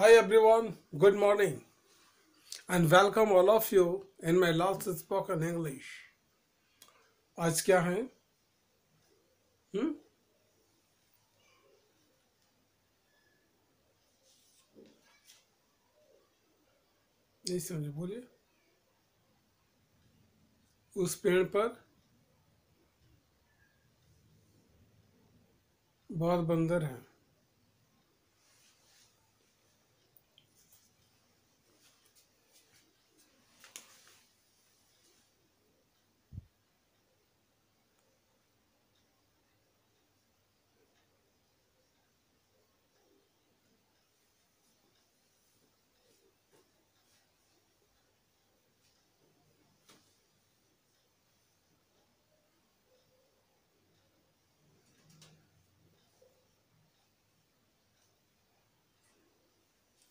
Hi everyone, good morning and welcome all of you in my last spoken English. आज क्या है? हम्म? नहीं समझे बोलिए। उस पेड़ पर बहुत बंदर हैं।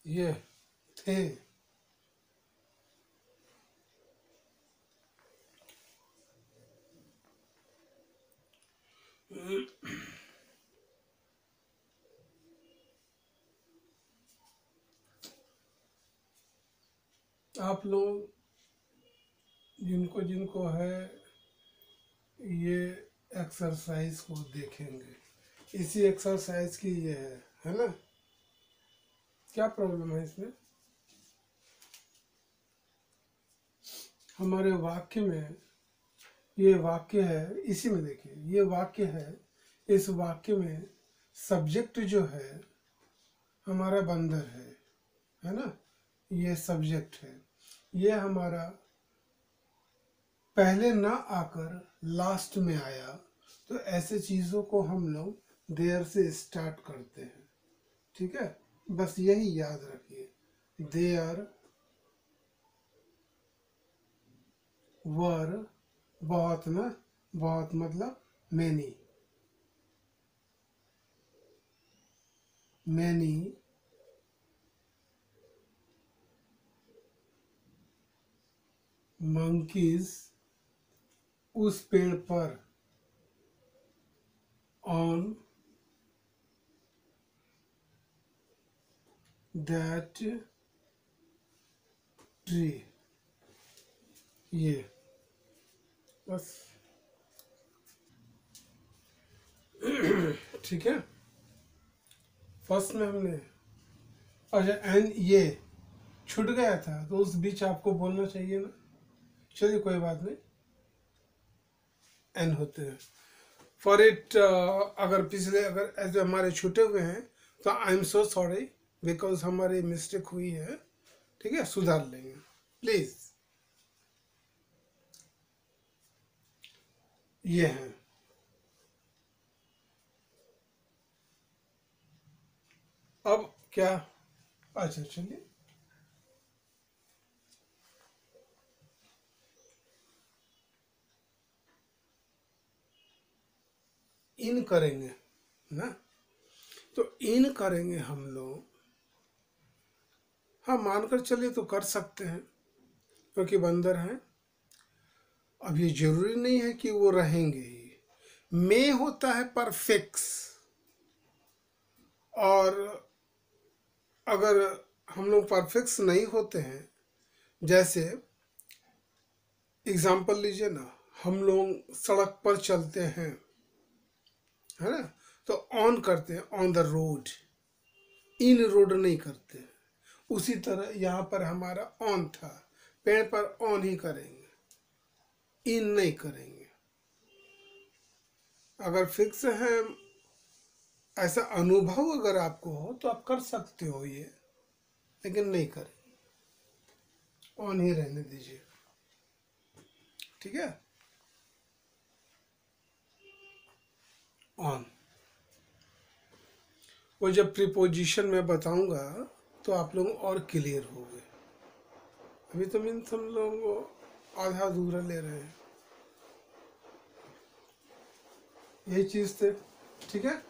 ये थे। आप लोग जिनको जिनको है ये एक्सरसाइज को देखेंगे। इसी एक्सरसाइज की ये है ना? क्या प्रॉब्लम है इसमें? हमारे वाक्य में ये वाक्य है, इसी में देखिए ये वाक्य है। इस वाक्य में सब्जेक्ट जो है हमारा बंदर है ना? ये सब्जेक्ट है। ये हमारा पहले ना आकर लास्ट में आया, तो ऐसे चीज़ों को हम लोग देयर से स्टार्ट करते हैं। ठीक है, बस यही याद रखिए। देयर वर, बहुत ना, बहुत मतलब मैनी, मैनी मंकीज उस पेड़ पर, ऑन दैट ट्री। ये बस ठीक है। फर्स्ट में हमने अच्छा एन ये छूट गया था, तो उस बीच आपको बोलना चाहिए ना। चलिए कोई बात नहीं, एन होते हैं फॉर इट। अगर पिछले अगर ऐसे हमारे छूटे हुए हैं तो I am so sorry, because हमारी मिस्टेक हुई है। ठीक है, सुधार लेंगे प्लीज। ये है अब क्या। अच्छा चलिए, इन करेंगे ना, तो इन करेंगे हम लोग। हाँ, मानकर चलिए तो कर सकते हैं, क्योंकि बंदर हैं। अब ये जरूरी नहीं है कि वो रहेंगे ही। मे होता है परफिक्स, और अगर हम लोग परफिक्स नहीं होते हैं, जैसे एग्जाम्पल लीजिए ना, हम लोग सड़क पर चलते हैं, है ना? तो ऑन करते हैं, on the road. In road नहीं करते। उसी तरह यहाँ पर हमारा ऑन था, पेड़ पर ऑन ही करेंगे, इन नहीं करेंगे। अगर फिक्स है, ऐसा अनुभव अगर आपको हो तो आप कर सकते हो ये, लेकिन नहीं करें, ऑन ही रहने दीजिए। ठीक है, ऑन। वो जब प्रीपोजिशन में बताऊंगा तो आप लोग और क्लियर हो गए। अभी तो मीन्स हम लोग आधा अधूरा ले रहे हैं, यही चीज़ थे। ठीक है,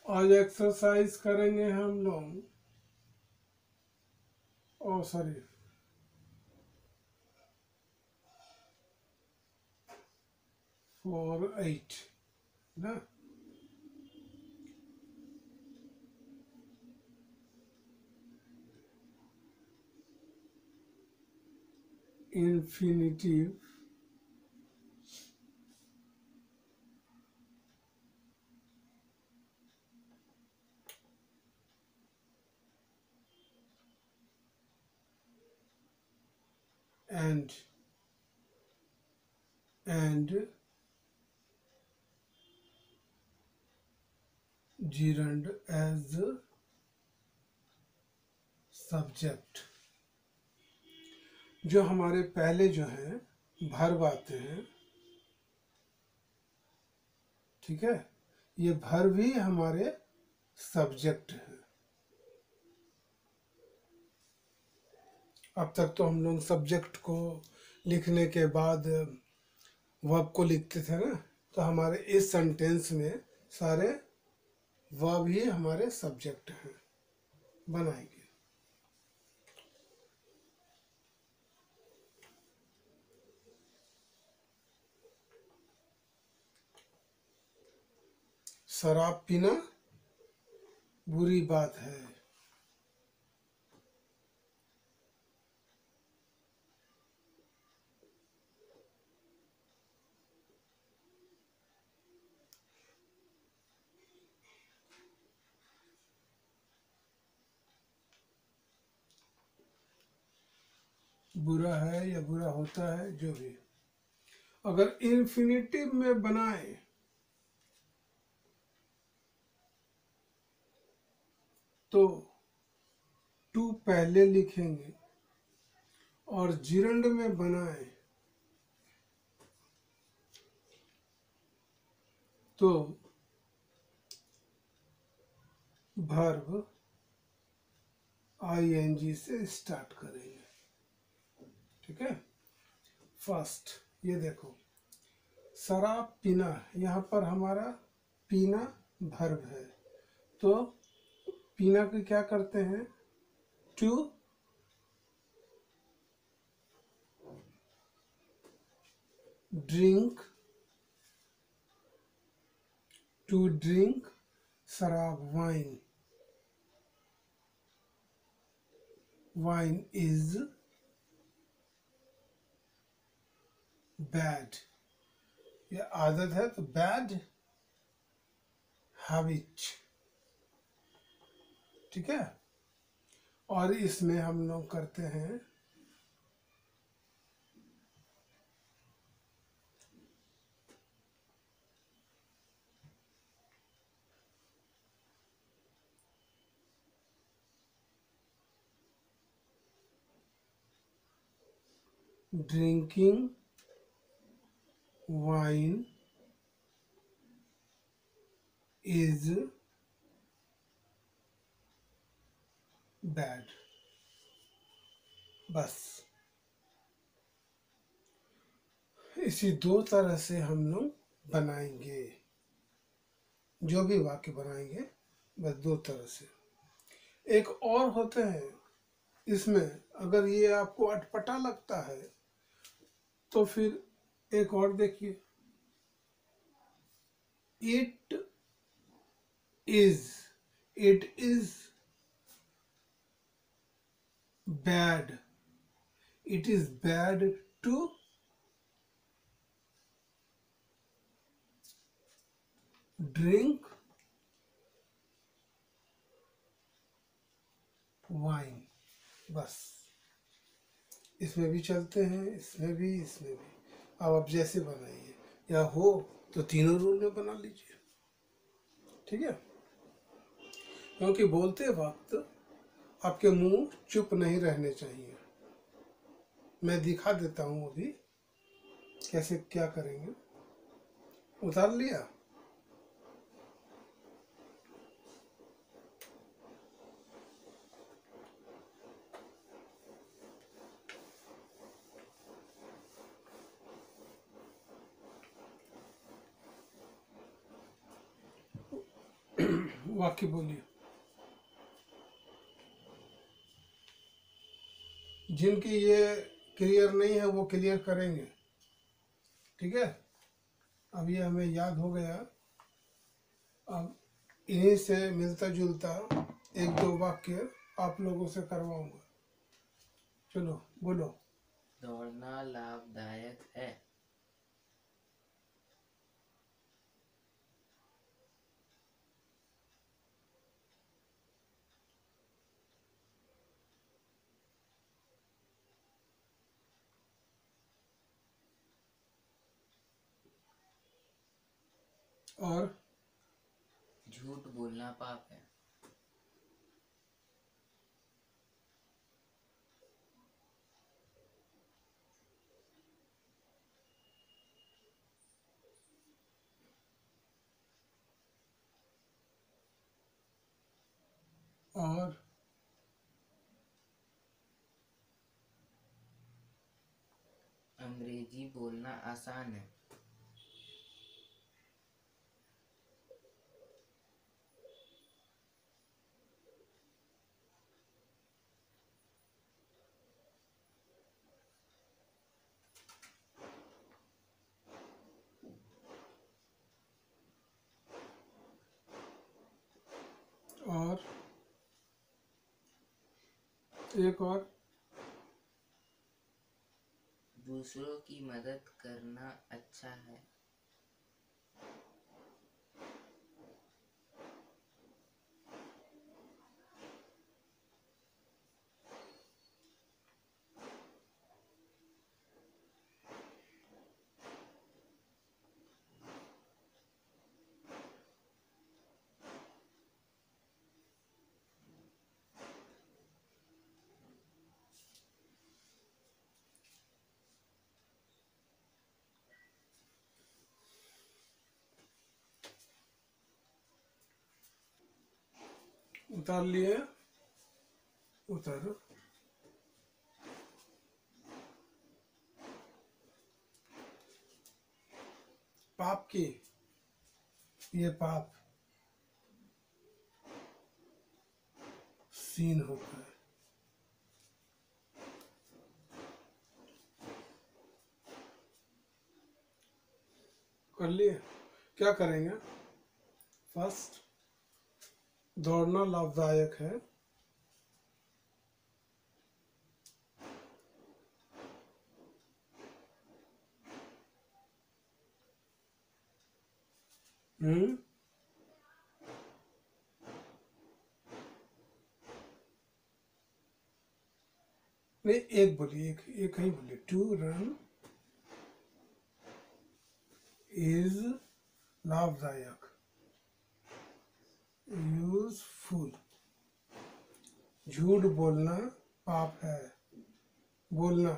आज एक्सरसाइज करेंगे हम लोग। ओ सॉरी, 4 8 ना, infinitive and gerund as subject. जो हमारे पहले जो हैं verb आते हैं, ठीक है, ये verb ही हमारे सब्जेक्ट हैं। अब तक तो हम लोग सब्जेक्ट को लिखने के बाद वर्ब को लिखते थे ना, तो हमारे इस सेंटेंस में सारे वर्ब ही हमारे सब्जेक्ट हैं। बनाएंगे शराब पीना बुरी बात है। बुरा है या बुरा होता है, जो भी। अगर इन्फिनिटिव में बनाए तो टू पहले लिखेंगे, और जिरंड में बनाए तो वर्ब ing से स्टार्ट करेंगे। ठीक है, फर्स्ट ये देखो, शराब पीना, यहाँ पर हमारा पीना वर्ब है, तो पीना को क्या करते हैं, टू ड्रिंक, टू ड्रिंक शराब, वाइन, वाइन इज बैड, ये आदत है तो बैड हैबिट। ठीक है, और इसमें हम लोग करते हैं ड्रिंकिंग वाइन इज बैड। बस इसी दो तरह से हम लोग बनाएंगे, जो भी वाक्य बनाएंगे बस दो तरह से। एक और होते हैं इसमें, अगर ये आपको अटपटा लगता है तो फिर एक और देखिए, it is bad, it is bad to drink wine. बस इसमें भी चलते हैं, इसमें भी, इसमें भी। अब आप जैसे बनाइए, या हो तो तीनों रूल में बना लीजिए। ठीक है, क्योंकि बोलते वक्त आपके मुंह चुप नहीं रहने चाहिए। मैं दिखा देता हूँ अभी कैसे क्या करेंगे। उतार लिया, वाक्य बोलिए। जिनकी ये क्लियर नहीं है वो क्लियर करेंगे। ठीक है, अब ये हमें याद हो गया। अब इन्हीं से मिलता जुलता एक दो वाक्य आप लोगों से करवाऊंगा। चलो बोलो। दौड़ना लाभदायक है। और झूठ बोलना पाप है। और अंग्रेजी बोलना आसान है। और एक और। दूसरों की मदद करना अच्छा है। उतार लिए? उतारो। पाप की, ये पाप सीन होता है। कर लिए? क्या करेंगे? फर्स्ट, दौड़ना लाभदायक है। हम्म। नहीं, एक बोलिए, एक ही बोलिए। टू रन इज लाभदायक, यूजफुल। झूठ बोलना पाप है। बोलना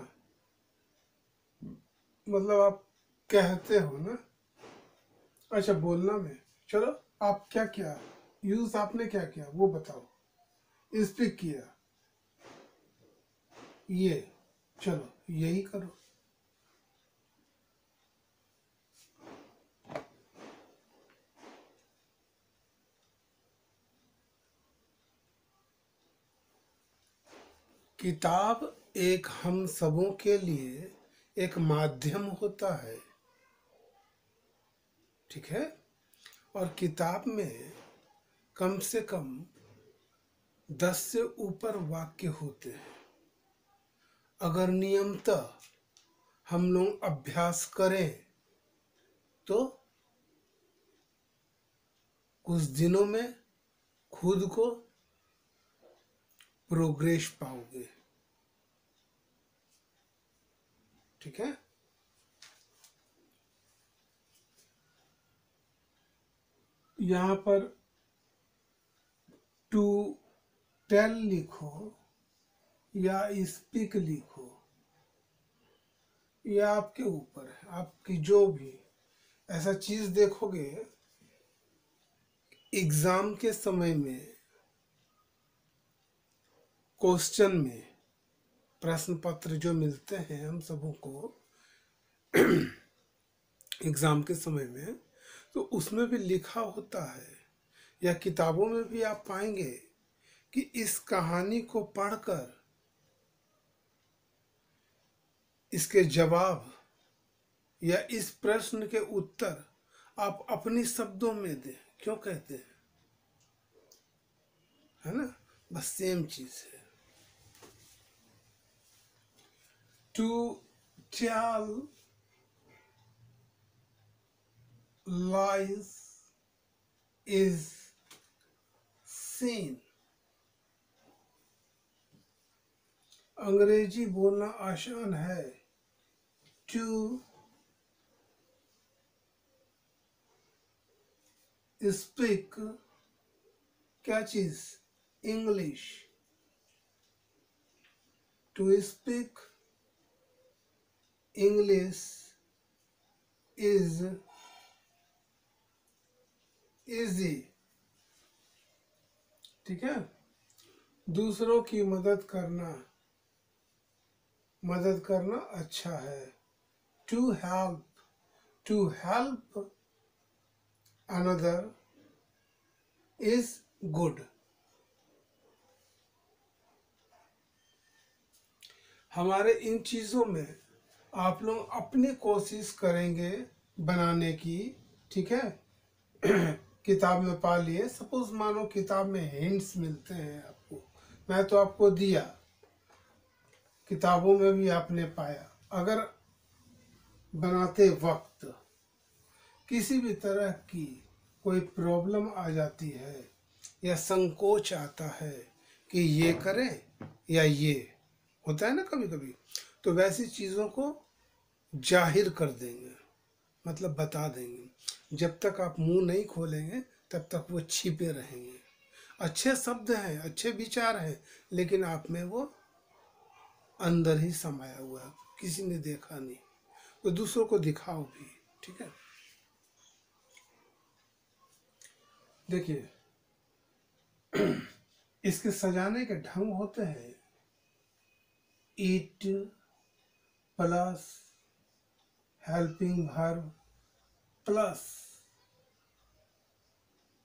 मतलब आप कहते हो ना। अच्छा, बोलना में चलो, आप क्या किया, यूज आपने क्या किया वो बताओ। स्पीक किया, ये चलो यही करो। किताब एक हम सबों के लिए एक माध्यम होता है, ठीक है। और किताब में कम से कम 10 से ऊपर वाक्य होते हैं। अगर नियमतः हम लोग अभ्यास करें तो कुछ दिनों में खुद को प्रोग्रेस पाओगे, ठीक है। यहाँ पर टू टेल लिखो या स्पीक लिखो, ये आपके ऊपर है। आपकी जो भी ऐसा चीज देखोगे एग्जाम के समय में, क्वेश्चन में, प्रश्न पत्र जो मिलते हैं हम सबों को एग्जाम के समय में, तो उसमें भी लिखा होता है, या किताबों में भी आप पाएंगे कि इस कहानी को पढ़कर इसके जवाब या इस प्रश्न के उत्तर आप अपनी शब्दों में दें। क्यों कहते हैं, है ना, बस सेम चीज है। To tell lies is sin। अंग्रेजी बोलना आसान है। टू स्पीक क्या चीज, English. To speak English is easy. ठीक है। दूसरों की मदद करना अच्छा है। To help another is good. हमारे इन चीज़ों में आप लोग अपनी कोशिश करेंगे बनाने की। ठीक है। किताब में पा लिए, सपोज मानो किताब में हिंट्स मिलते हैं आपको, मैं तो आपको दिया, किताबों में भी आपने पाया। अगर बनाते वक्त किसी भी तरह की कोई प्रॉब्लम आ जाती है या संकोच आता है कि ये करें या ये, होता है ना कभी कभी, तो वैसी चीज़ों को जाहिर कर देंगे, मतलब बता देंगे। जब तक आप मुंह नहीं खोलेंगे तब तक वो छिपे रहेंगे। अच्छे शब्द हैं, अच्छे विचार हैं, लेकिन आप में वो अंदर ही समाया हुआ है, किसी ने देखा नहीं, तो दूसरों को दिखाओ भी। ठीक है। देखिए, इसके सजाने के ढंग होते हैं। It plus helping verb plus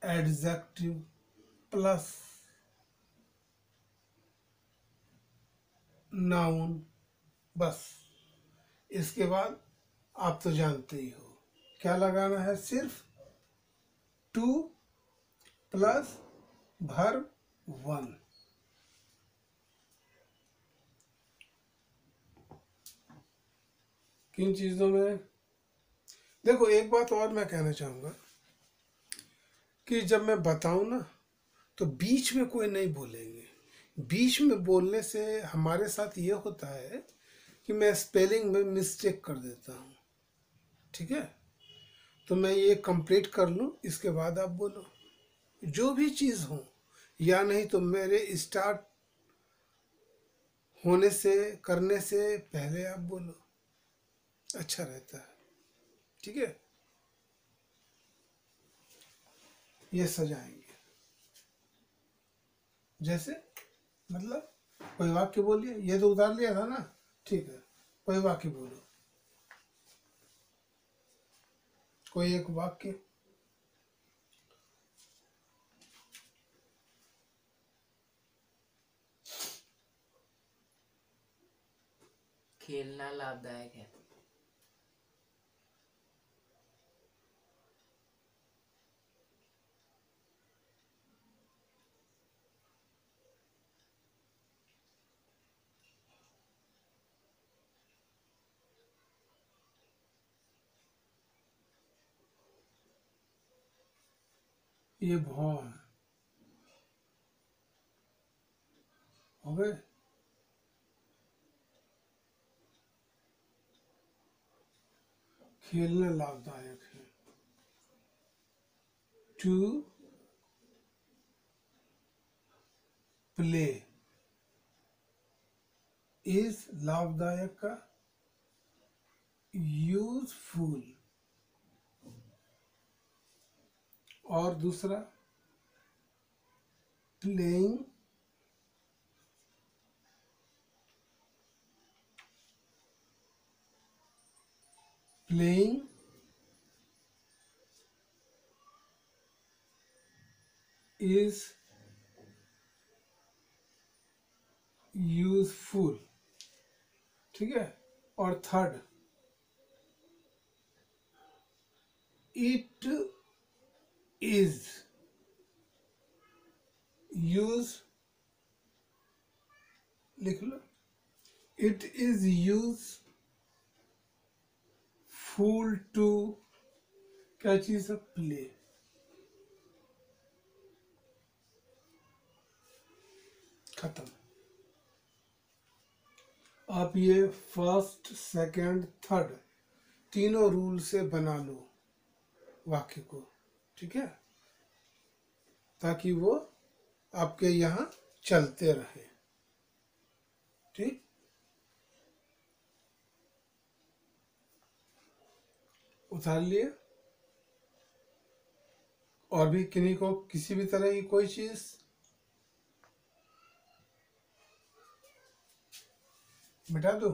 adjective plus noun, बस। इसके बाद आप तो जानते ही हो क्या लगाना है, सिर्फ टू प्लस वर्ब वन। किन चीज़ों में, देखो एक बात और मैं कहना चाहूँगा कि जब मैं बताऊँ ना तो बीच में कोई नहीं बोलेंगे। बीच में बोलने से हमारे साथ ये होता है कि मैं स्पेलिंग में मिस्टेक कर देता हूँ। ठीक है। तो मैं ये कंप्लीट कर लूँ, इसके बाद आप बोलो जो भी चीज़ हो, या नहीं तो मेरे स्टार्ट होने से करने से पहले आप बोलो, अच्छा रहता है। ठीक है। ये सजाएंगे जैसे, मतलब कोई वाक्य बोलिए, ये तो उतार लिया था ना, ठीक है, कोई वाक्य बोलो, कोई एक वाक्य। खेलना लाभदायक है। ये भाव है, हो गए। खेलना लाभदायक है। टू प्ले इज लाभदायक का यूजफुल, और दूसरा प्लेइंग प्लेइंग इज यूजफुल। ठीक है। और थर्ड इट इज यूज, लिख लो, it is useful to, क्या चीज है, प्ले। खत्म। आप ये फर्स्ट सेकंड थर्ड तीनों रूल से बना लो वाक्य को, ठीक है, ताकि वो आपके यहाँ चलते रहे। ठीक, उतार लिए। और भी किन्हीं को किसी भी तरह की कोई चीज, मिटा दो।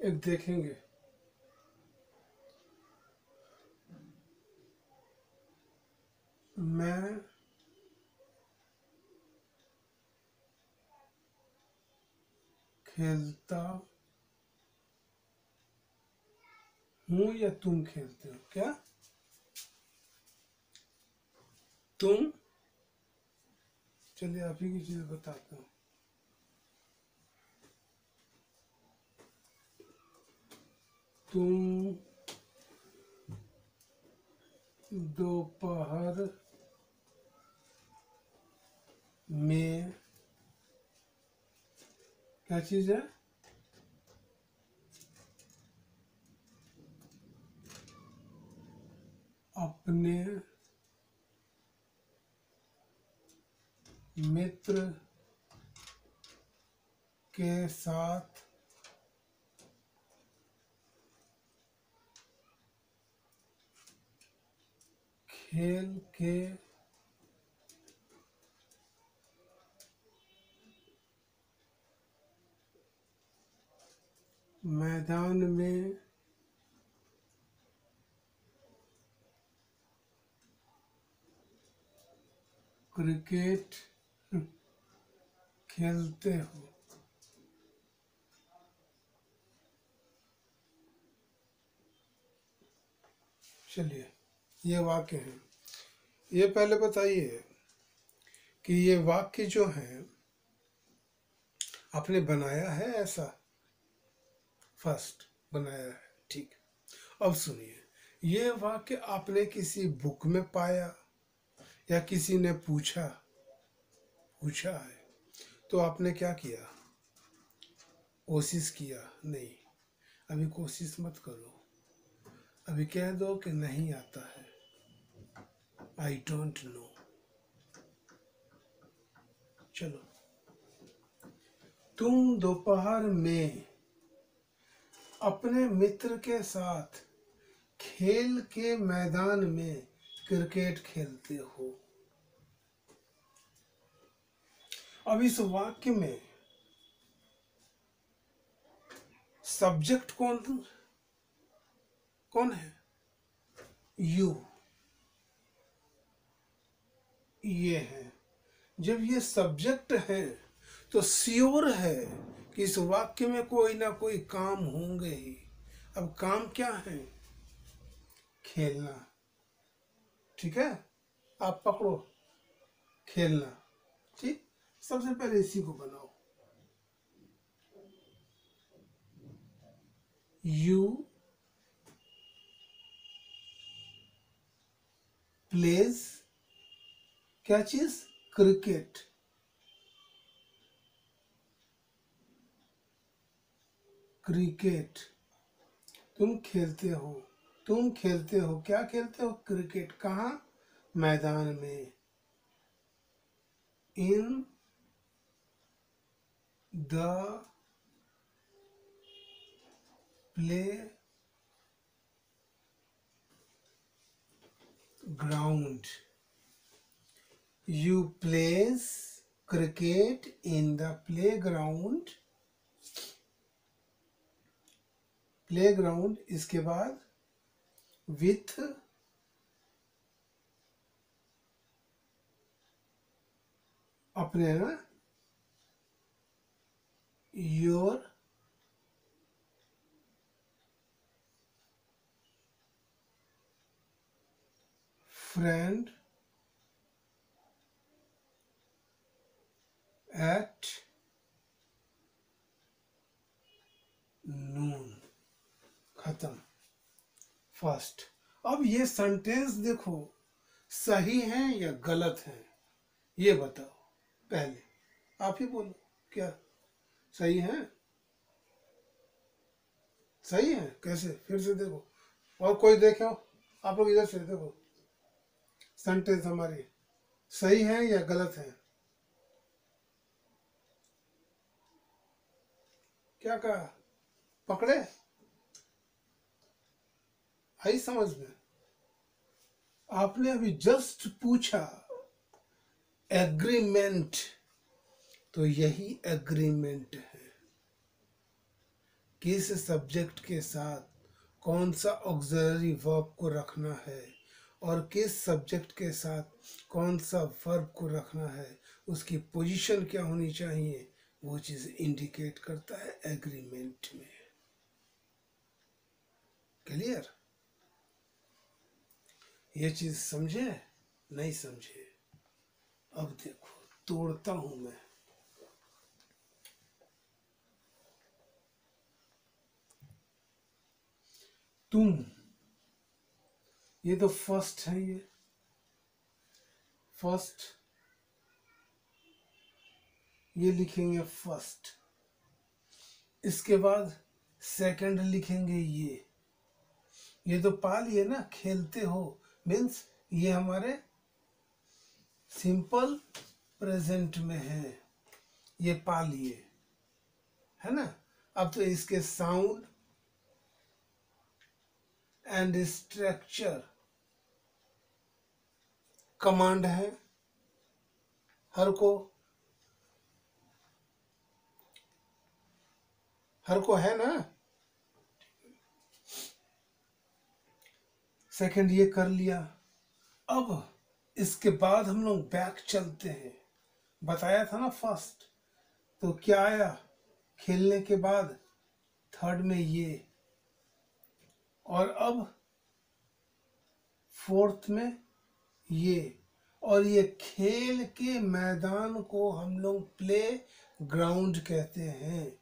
एक देखेंगे, मैं खेलता हूँ या तुम खेलते हो, क्या तुम, चलिए आप ही की चीज बताता हूँ। तुम दोपहर में, क्या चीज है, अपने मित्र के साथ खेल के मैदान में क्रिकेट खेलते हो। चलिए, ये वाक्य है। ये पहले बताइए कि ये वाक्य जो है आपने बनाया है ऐसा, फर्स्ट बनाया है, ठीक। अब सुनिए, ये वाक्य आपने किसी बुक में पाया या किसी ने पूछा पूछा है, तो आपने क्या किया, कोशिश किया? नहीं, अभी कोशिश मत करो, अभी कह दो कि नहीं आता है, आई डोंट नो। चलो, तुम दोपहर में अपने मित्र के साथ खेल के मैदान में क्रिकेट खेलते हो। अब इस वाक्य में सब्जेक्ट कौन कौन है? यू, ये है। जब ये सब्जेक्ट है तो श्योर है कि इस वाक्य में कोई ना कोई काम होंगे ही। अब काम क्या है? खेलना, ठीक है, आप पकड़ो, खेलना, ठीक। सबसे पहले इसी को बनाओ, यू प्लेज, क्या चीज, क्रिकेट। क्रिकेट, तुम खेलते हो, तुम खेलते हो, क्या खेलते हो, क्रिकेट। कहाँ? मैदान में। In the play ground, you place cricket in the play ground. Play ground, इसके बाद विथ अपने ना योर फ्रेंड एट नून। खत्म। फर्स्ट। अब ये सेंटेंस देखो, सही है या गलत है, ये बताओ। पहले आप ही बोलो, क्या सही है? सही है? कैसे? फिर से देखो, और कोई देखे हो? आप लोग इधर से देखो, सेंटेंस हमारी सही है या गलत है? क्या कहा? पकड़े? आई समझ में? आपने अभी जस्ट पूछा एग्रीमेंट, तो यही एग्रीमेंट है। किस सब्जेक्ट के साथ कौन सा ऑक्सिलरी वर्ब को रखना है और किस सब्जेक्ट के साथ कौन सा वर्ब को रखना है, उसकी पोजीशन क्या होनी चाहिए, वो चीज़ इंडिकेट करता है एग्रीमेंट में। क्लियर? ये चीज़ समझे? नहीं समझे? अब देखो, तोड़ता हूं मैं। तुम, ये तो फर्स्ट है, ये फर्स्ट, ये लिखेंगे फर्स्ट। इसके बाद सेकंड लिखेंगे ये तो पा लिए ना, खेलते हो मीन्स ये हमारे सिंपल प्रेजेंट में है, ये पा लिए, है ना। अब तो इसके साउंड एंड स्ट्रक्चर कमांड है, हर को है ना। सेकंड ये कर लिया। अब इसके बाद हम लोग बैक चलते हैं। बताया था ना फर्स्ट, तो क्या आया खेलने के बाद? थर्ड में ये, और अब फोर्थ में ये, और ये खेल के मैदान को हम लोग प्ले ग्राउंड कहते हैं।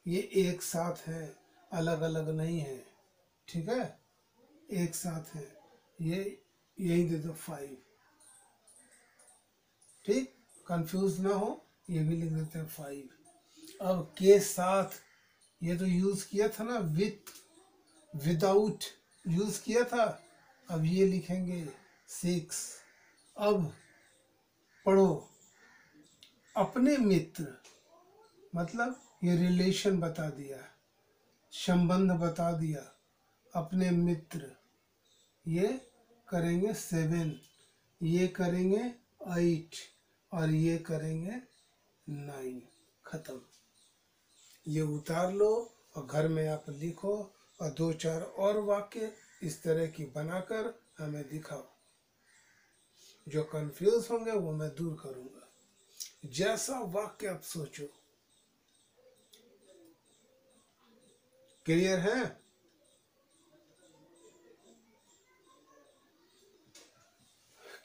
ये एक साथ है, अलग अलग नहीं है, ठीक है, एक साथ है। ये यही दे दो 5, ठीक, कंफ्यूज ना हो, ये भी लिख देते हैं 5। अब के साथ, ये तो यूज किया था ना, विथ, विदाउट यूज किया था, अब ये लिखेंगे 6। अब पढ़ो, अपने मित्र, मतलब ये रिलेशन बता दिया, संबंध बता दिया, अपने मित्र, ये करेंगे 7, ये करेंगे 8, और ये करेंगे 9। खत्म। ये उतार लो और घर में आप लिखो, और 2-4 और वाक्य इस तरह की बनाकर हमें दिखाओ। जो कंफ्यूज होंगे वो मैं दूर करूंगा। जैसा वाक्य आप सोचो। क्लियर है?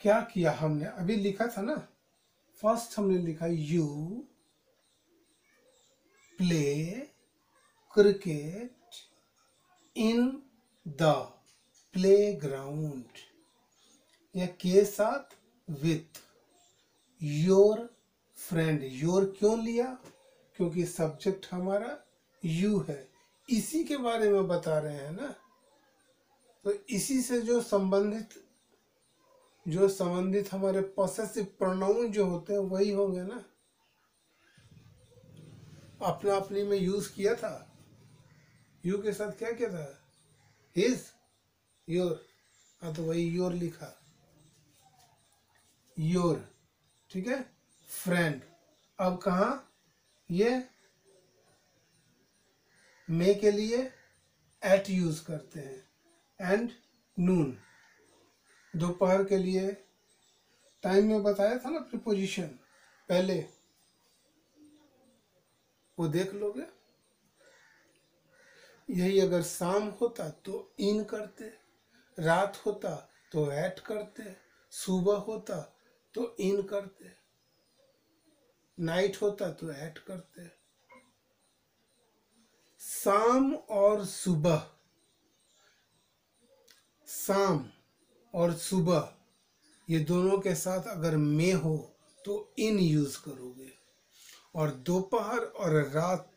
क्या किया हमने? अभी लिखा था ना, फर्स्ट हमने लिखा you play cricket in the playground, या के साथ विथ योर फ्रेंड। योर क्यों लिया? क्योंकि सब्जेक्ट हमारा यू है, इसी के बारे में बता रहे हैं ना, तो इसी से जो संबंधित हमारे पॉसेसिव प्रोनाउन जो होते हैं वही होंगे ना। अपना अपनी में यूज किया था, यू के साथ क्या किया था? हिज, योर, हाँ तो वही योर लिखा, योर, ठीक है। फ्रेंड, अब कहा ये मे के लिए एट यूज करते हैं, एंड नून दोपहर के लिए। टाइम में बताया था ना प्रीपोजिशन पहले, वो देख लोगे। यही अगर शाम होता तो इन करते, रात होता तो एट करते, सुबह होता तो इन करते, नाइट होता तो एट करते। शाम और सुबह, शाम और सुबह ये दोनों के साथ अगर में हो तो इन यूज करोगे, और दोपहर और रात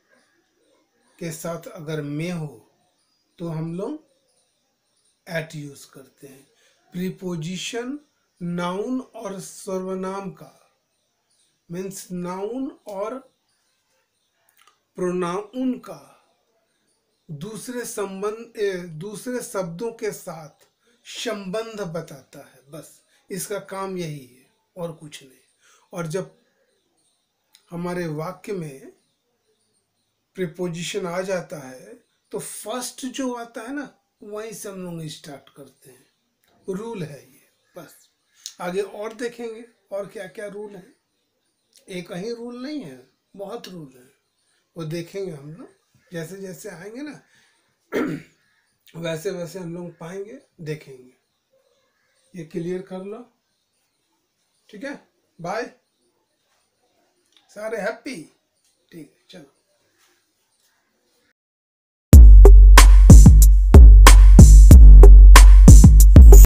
के साथ अगर में हो तो हम लोग एट यूज करते हैं। प्रीपोजिशन नाउन और सर्वनाम का, मीन्स नाउन और प्रोनाउन का दूसरे शब्दों के साथ संबंध बताता है, बस इसका काम यही है और कुछ नहीं। और जब हमारे वाक्य में प्रीपोजिशन आ जाता है तो फर्स्ट जो आता है ना, वहीं से हम लोग स्टार्ट करते हैं। रूल है ये, बस। आगे और देखेंगे और क्या क्या रूल है। एक ही रूल नहीं है, बहुत रूल है, वो देखेंगे हम लोग। जैसे जैसे आएंगे ना वैसे वैसे हम लोग पाएंगे, देखेंगे। ये क्लियर कर लो, ठीक है। बाय, सारे हैप्पी, ठीक है, चलो।